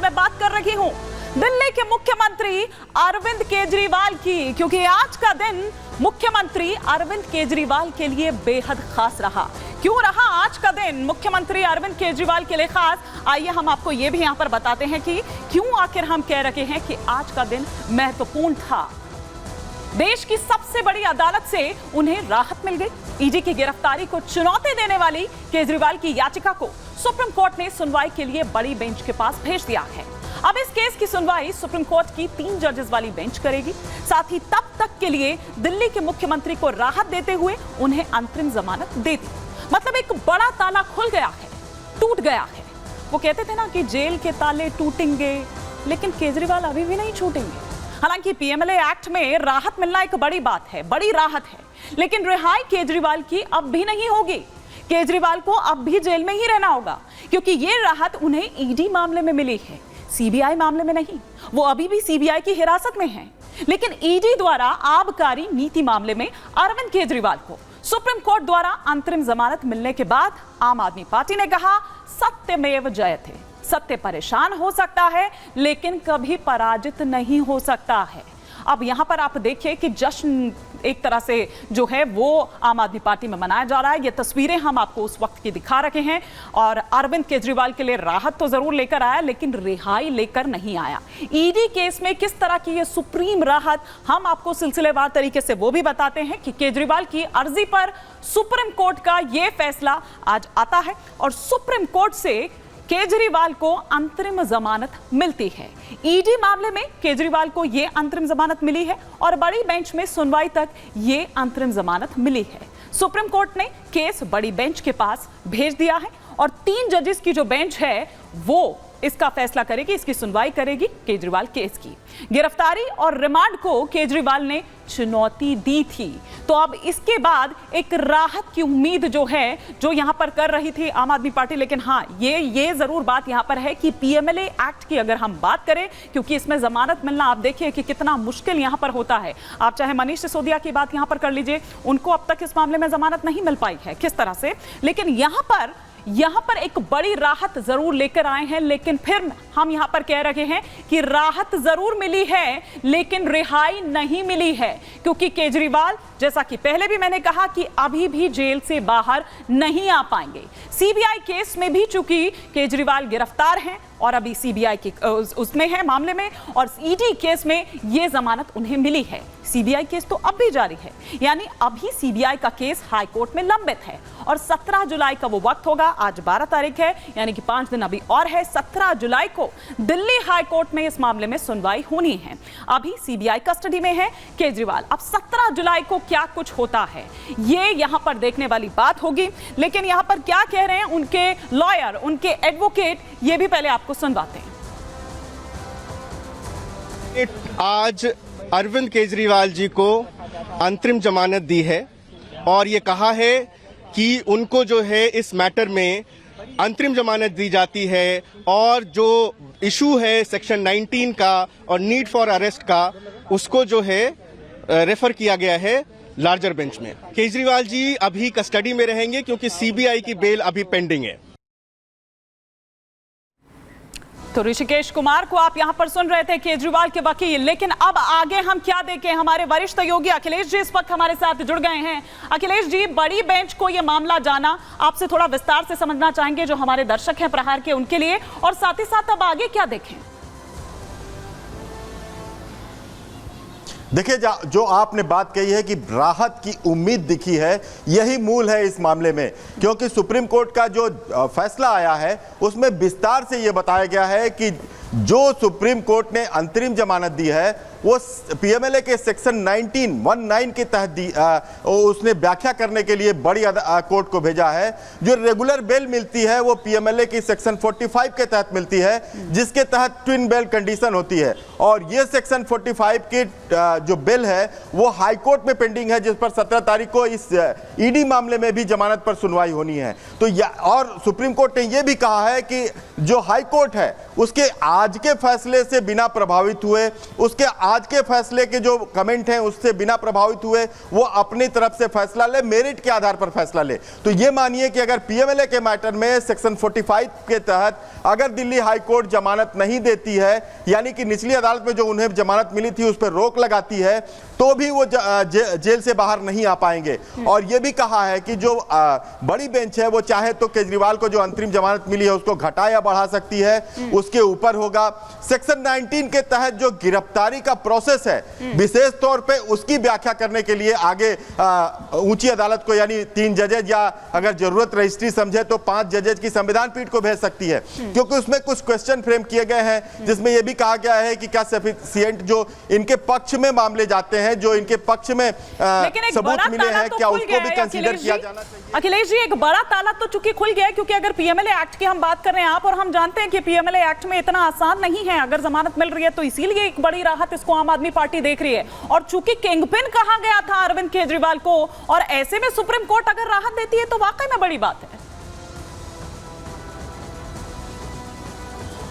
मैं बात कर रही हूं दिल्ली के मुख्यमंत्री अरविंद केजरीवाल की, क्योंकि आज का दिन मुख्यमंत्री अरविंद केजरीवाल के लिए बेहद खास रहा। क्यों रहा आज का दिन मुख्यमंत्री अरविंद केजरीवाल के लिए खास? आइए हम आपको यह भी यहां पर बताते हैं कि क्यों आखिर हम कह रहे हैं कि आज का दिन महत्वपूर्ण था। देश की सबसे बड़ी अदालत से उन्हें राहत मिल गई। ईडी की गिरफ्तारी को चुनौती देने वाली केजरीवाल की याचिका को सुप्रीम कोर्ट ने सुनवाई के लिए बड़ी बेंच के पास भेज दिया है। अब इस केस की सुनवाई सुप्रीम कोर्ट की 3 जजेस वाली बेंच करेगी। साथ ही तब तक के लिए दिल्ली के मुख्यमंत्री को राहत देते हुए उन्हें अंतरिम जमानत दे दी। मतलब एक बड़ा ताला खुल गया है, टूट गया है। वो कहते थे ना कि जेल के ताले टूटेंगे, लेकिन केजरीवाल अभी भी नहीं छूटेंगे। हालांकि पीएमएलए एक्ट में राहत मिलना एक बड़ी बात है, बड़ी राहत है, लेकिन रिहाई केजरीवाल की अब भी नहीं होगी। केजरीवाल को अब भी जेल में ही रहना होगा, क्योंकि ये राहत उन्हें ईडी मामले में मिली है, सीबीआई मामले में नहीं। वो अभी भी सीबीआई की हिरासत में हैं, लेकिन ईडी द्वारा आबकारी नीति मामले में अरविंद केजरीवाल को सुप्रीम कोर्ट द्वारा अंतरिम जमानत मिलने के बाद आम आदमी पार्टी ने कहा सत्यमेव जयते। सत्य परेशान हो सकता है, लेकिन कभी पराजित नहीं हो सकता है। अब यहां पर आप देखिए कि जश्न एक तरह से जो है वो आम आदमी पार्टी में मनाया जा रहा है। ये तस्वीरें हम आपको उस वक्त की दिखा रहे हैं। और अरविंद केजरीवाल के लिए राहत तो जरूर लेकर आया, लेकिन रिहाई लेकर नहीं आया। ईडी केस में किस तरह की ये सुप्रीम राहत, हम आपको सिलसिलेवार तरीके से वो भी बताते हैं कि केजरीवाल की अर्जी पर सुप्रीम कोर्ट का ये फैसला आज आता है और सुप्रीम कोर्ट से केजरीवाल को अंतरिम जमानत मिलती है। ईडी मामले में केजरीवाल को यह अंतरिम जमानत मिली है और बड़ी बेंच में सुनवाई तक यह अंतरिम जमानत मिली है। सुप्रीम कोर्ट ने केस बड़ी बेंच के पास भेज दिया है और 3 जजेस की जो बेंच है वो इसका फैसला करेगी, इसकी सुनवाई करेगी केजरीवाल केस की। गिरफ्तारी और रिमांड को केजरीवाल ने चुनौती दी थी, तो अब इसके बाद एक राहत की उम्मीद जो है, जो यहां पर कर रही थी आम आदमी पार्टी। लेकिन हाँ, ये जरूर बात यहां पर है कि पीएमएलए एक्ट की अगर हम बात करें, क्योंकि इसमें जमानत मिलना आप देखिए कि कितना मुश्किल यहां पर होता है। आप चाहे मनीष सिसोदिया की बात यहां पर कर लीजिए, उनको अब तक इस मामले में जमानत नहीं मिल पाई है किस तरह से, लेकिन यहां पर एक बड़ी राहत जरूर लेकर आए हैं। लेकिन फिर हम यहां पर कह रहे हैं कि राहत जरूर मिली है, लेकिन रिहाई नहीं मिली है, क्योंकि केजरीवाल, जैसा कि पहले भी मैंने कहा, कि अभी भी जेल से बाहर नहीं आ पाएंगे। सीबीआई केस में भी चूंकि केजरीवाल गिरफ्तार हैं और अभी सीबीआई के उसमें है मामले में, और ईडी केस में यह जमानत उन्हें मिली है। सीबीआई केस तो अब भी जारी है, यानी अभी सीबीआई का केस हाई कोर्ट में लंबित है और 17 जुलाई का वो वक्त होगा। आज 12 तारीख है, यानी कि 5 दिन अभी और है। 17 जुलाई को दिल्ली हाई कोर्ट में इस मामले में सुनवाई होनी है। अभी सीबीआई कस्टडी में है केजरीवाल। अब 17 जुलाई को क्या कुछ होता है, ये यहां पर देखने वाली बात होगी। लेकिन यहां पर क्या कह रहे हैं उनके लॉयर, उनके एडवोकेट, ये भी पहले आपको सुनवाते हैं। आज अरविंद केजरीवाल जी को अंतरिम जमानत दी है और ये कहा है कि उनको जो है इस मैटर में अंतरिम जमानत दी जाती है और जो इशू है सेक्शन 19 का और नीड फॉर अरेस्ट का, उसको जो है रेफर किया गया है लार्जर बेंच में। केजरीवाल जी अभी कस्टडी में रहेंगे क्योंकि सीबीआई की बेल अभी पेंडिंग है। तो ऋषिकेश कुमार को आप यहां पर सुन रहे थे, केजरीवाल के वकील। लेकिन अब आगे हम क्या देखें, हमारे वरिष्ठ सहयोगी अखिलेश जी इस वक्त हमारे साथ जुड़ गए हैं। अखिलेश जी, बड़ी बेंच को यह मामला जाना, आपसे थोड़ा विस्तार से समझना चाहेंगे जो हमारे दर्शक हैं प्रहार के, उनके लिए, और साथ ही साथ अब आगे क्या देखें। देखिए, जो आपने बात कही है कि राहत की उम्मीद दिखी है, यही मूल है इस मामले में, क्योंकि सुप्रीम कोर्ट का जो फैसला आया है उसमें विस्तार से यह बताया गया है कि जो सुप्रीम कोर्ट ने अंतरिम जमानत दी है वो पीएमएलए के सेक्शन 19 के तहत उसने व्याख्या करने के लिए बड़ी कोर्ट को भेजा है। जो रेगुलर बेल मिलती है वो पीएमएलए की सेक्शन 45 के तहत मिलती है, जिसके तहत ट्विन बेल कंडीशन होती है। और ये सेक्शन 45 की जो बेल है वो हाई कोर्ट में पेंडिंग है, जिस पर 17 तारीख को इस ईडी मामले में भी जमानत पर सुनवाई होनी है। तो और सुप्रीम कोर्ट ने यह भी कहा है कि जो हाई कोर्ट है उसके आज के फैसले से बिना प्रभावित हुए उसके आज के फैसले के जो कमेंट हैं उससे बिना प्रभावित हुए वो अपनी तरफ से फैसला ले, मेरिट के आधार पर फैसला ले। तो ये मानिए कि अगर पीएमएलए के मैटर में सेक्शन 45 के तहत अगर दिल्ली हाई कोर्ट जमानत नहीं देती है, यानी कि निचली अदालत में जो उन्हें जमानत मिली थी उस पर रोक लगाती है, तो भी वो जेल से बाहर नहीं आ पाएंगे। और ये भी कहा है कि जो बड़ी बेंच है वो चाहे तो केजरीवाल को जो अंतरिम जमानत मिली है उसको घटा या बढ़ा सकती है, उसके ऊपर होगा। सेक्शन 19 के तहत जो गिरफ्तारी का प्रोसेस है, विशेष तौर पे उसकी व्याख्या करने के लिए आगे ऊंची अदालत को, यानी 3 जजेज या अगर जरूरत रजिस्ट्री समझे तो 5 जजेज की संविधान पीठ को भेज सकती है, क्योंकि उसमें कुछ क्वेश्चन फ्रेम किए गए हैं जिसमें यह भी कहा गया है कि क्या सफिशिएंट जो इनके पक्ष में मामले जाते हैं, जो इनके पक्ष में सबूत मिले हैं, क्या उसको भी कंसीडर किया जाना चाहिए। अखिलेश जी, एक बड़ा ताला तो चूंकि खुल गया है, क्योंकि अगर पीएमएलए एक्ट की हम बात कर रहे हैं आप और हम जानते हैं कि पीएमएलए एक्ट में इतना आसान नहीं है, अगर जमानत मिल रही है तो इसीलिए एक बड़ी राहत इसको आम आदमी पार्टी देख रही है। और चूंकि किंगपिन कहा गया था अरविंद केजरीवाल को, और ऐसे में सुप्रीम कोर्ट अगर राहत देती है तो वाकई में बड़ी बात है।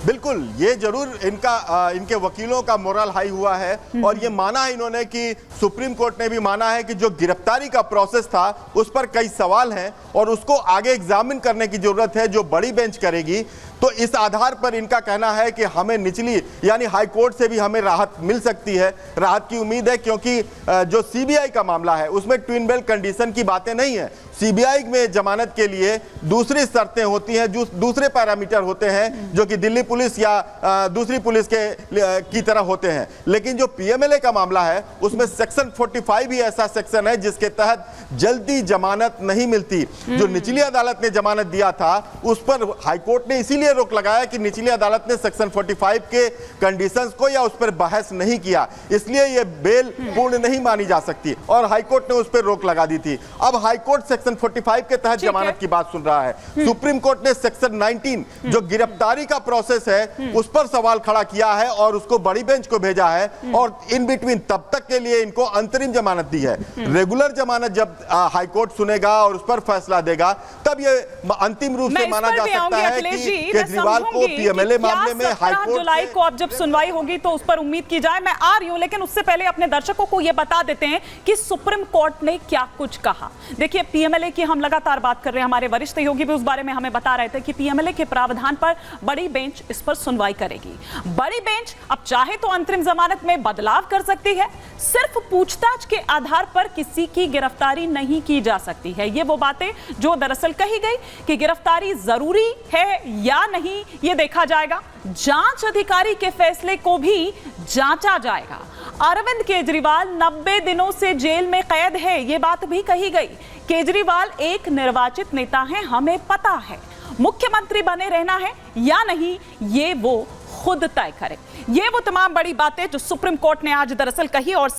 बिल्कुल, ये जरूर इनके वकीलों का मोरल हाई हुआ है और ये माना है इन्होंने कि सुप्रीम कोर्ट ने भी माना है कि जो गिरफ्तारी का प्रोसेस था उस पर कई सवाल हैं और उसको आगे एग्जामिन करने की जरूरत है, जो बड़ी बेंच करेगी। तो इस आधार पर इनका कहना है कि हमें निचली यानी हाई कोर्ट से भी हमें राहत मिल सकती है। राहत की उम्मीद है क्योंकि जो सीबीआई का मामला है उसमें ट्विन बेल कंडीशन की बातें नहीं है। सीबीआई में जमानत के लिए दूसरी शर्तें होती हैं, जो दूसरे पैरामीटर होते हैं जो कि दिल्ली पुलिस या दूसरी पुलिस की तरह होते हैं। लेकिन जो पीएमएलए का मामला है उसमें सेक्शन 45 ही ऐसा सेक्शन है जिसके तहत जल्दी जमानत नहीं मिलती। जो निचली अदालत ने जमानत दिया था उस पर हाईकोर्ट ने इसीलिए रोक लगाया कि निचली अदालत ने सेक्शन 45 के कंडीशंस को या उस पर बहस नहीं किया, इसलिए यह बेल पूर्ण नहीं मानी जा सकती और हाईकोर्ट ने उस पर रोक लगा दी थी। अब हाईकोर्ट सेक्शन 45 के तहत जमानत की बात सुन रहा है। सुप्रीम कोर्ट ने सेक्शन 19 जो गिरफ्तारी का प्रोसेस है उस पर सवाल खड़ा किया है और उसको बड़ी बेंच को भेजा है और इन बिटवीन तब तक के लिए इनको अंतरिम जमानत दी है। रेगुलर जमानत जब हाईकोर्ट सुनेगा और उस पर फैसला देगा तब ये अंतिम रूप से माना जा सकता है कि केजरीवाल को पीएमएलए मामले में हाईकोर्ट जुलाई को अब जब सुनवाई होगी तो उस पर उम्मीद की जाए। मैं आ रही हूं, लेकिन उससे पहले अपने दर्शकों को यह बता देते हैं कि सुप्रीम कोर्ट ने क्या कुछ कहा। देखिए, पीएमएलए की हम लगातार बात कर रहे हैं, हमारे वरिष्ठ सहयोगी भी उस बारे में हमें बता रहे थे कि पीएमएलए के प्रावधान पर बड़ी बेंच इस पर सुनवाई करेगी। बड़ी बेंच अब चाहे तो अंतरिम जमानत में बदलाव कर सकती है, सिर्फ पूछताछ के आधार पर किसी की गिरफ्तारी नहीं की जा सकती है। ये वो बातें जो दरअसल कही गई कि गिरफ्तारी जरूरी है या नहीं ये देखा जाएगा, जांच अधिकारी के फैसले को भी जांचा जाएगा। अरविंद केजरीवाल 90 दिनों से जेल में कैद है, ये बात भी कही गई। केजरीवाल एक निर्वाचित नेता हैं, हमें पता है। मुख्यमंत्री बने रहना है या नहीं ये वो खुद तय करें। ये वो तमाम बड़ी बातें जो सुप्रीम कोर्ट ने आज दरअसल कही और